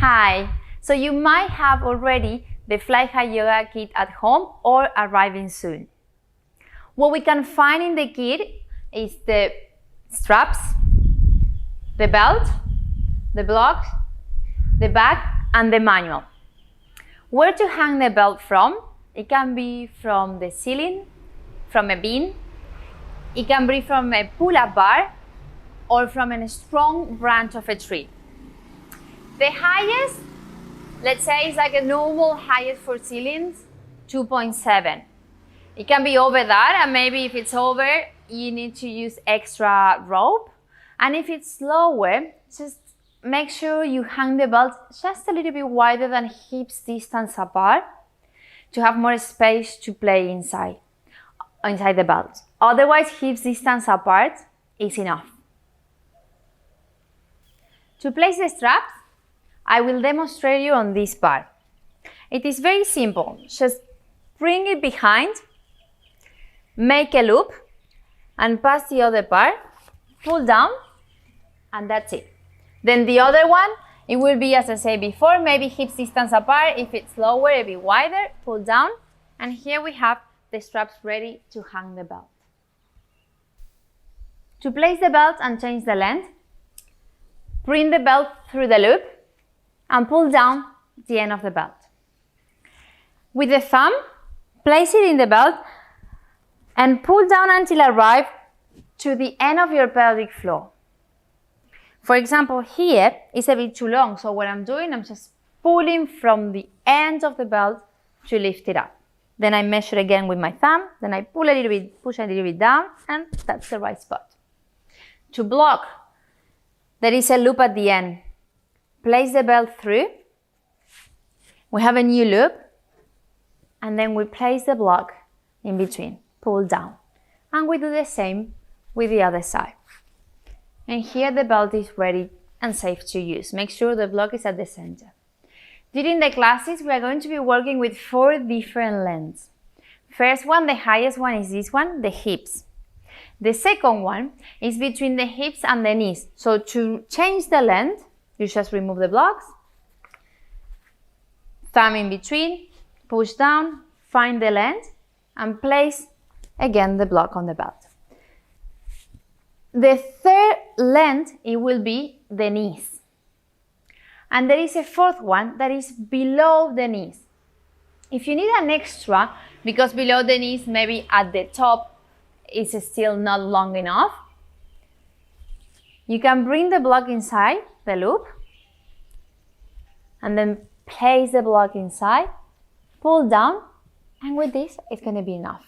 Hi! So you might have already the Fly High Yoga kit at home or arriving soon. What we can find in the kit is the straps, the belt, the blocks, the bag, and the manual. Where to hang the belt from? It can be from the ceiling, from a beam, it can be from a pull-up bar, or from a strong branch of a tree. The highest, let's say, is like a normal highest for ceilings, 2.7. It can be over that, and maybe if it's over, you need to use extra rope. And if it's lower, just make sure you hang the belt just a little bit wider than hips distance apart to have more space to play inside the belt. Otherwise, hips distance apart is enough. To place the straps, I will demonstrate you on this part. It is very simple. Just bring it behind, make a loop, and pass the other part, pull down, and that's it. Then the other one, it will be, as I said before, maybe hips distance apart. If it's lower, a bit wider, pull down. And here we have the straps ready to hang the belt. To place the belt and change the length, bring the belt through the loop and pull down the end of the belt. With the thumb, place it in the belt and pull down until arrive to the end of your pelvic floor. For example, here it's a bit too long, so what I'm doing, I'm just pulling from the end of the belt to lift it up. Then I measure again with my thumb, then I pull a little bit, push a little bit down, and that's the right spot. To block, there is a loop at the end. Place the belt through. We have a new loop, and then we place the block in between, pull down. And we do the same with the other side. And here the belt is ready and safe to use. Make sure the block is at the center. During the classes, we are going to be working with 4 different lengths. First one, the highest one is this one, the hips. The second one is between the hips and the knees. So to change the length, you just remove the blocks, thumb in between, push down, find the length, and place again the block on the belt. The third length, it will be the knees. And there is a fourth one that is below the knees. If you need an extra, because below the knees, maybe at the top, is still not long enough, you can bring the block inside the loop and then place the block inside, pull down, and with this, it's going to be enough.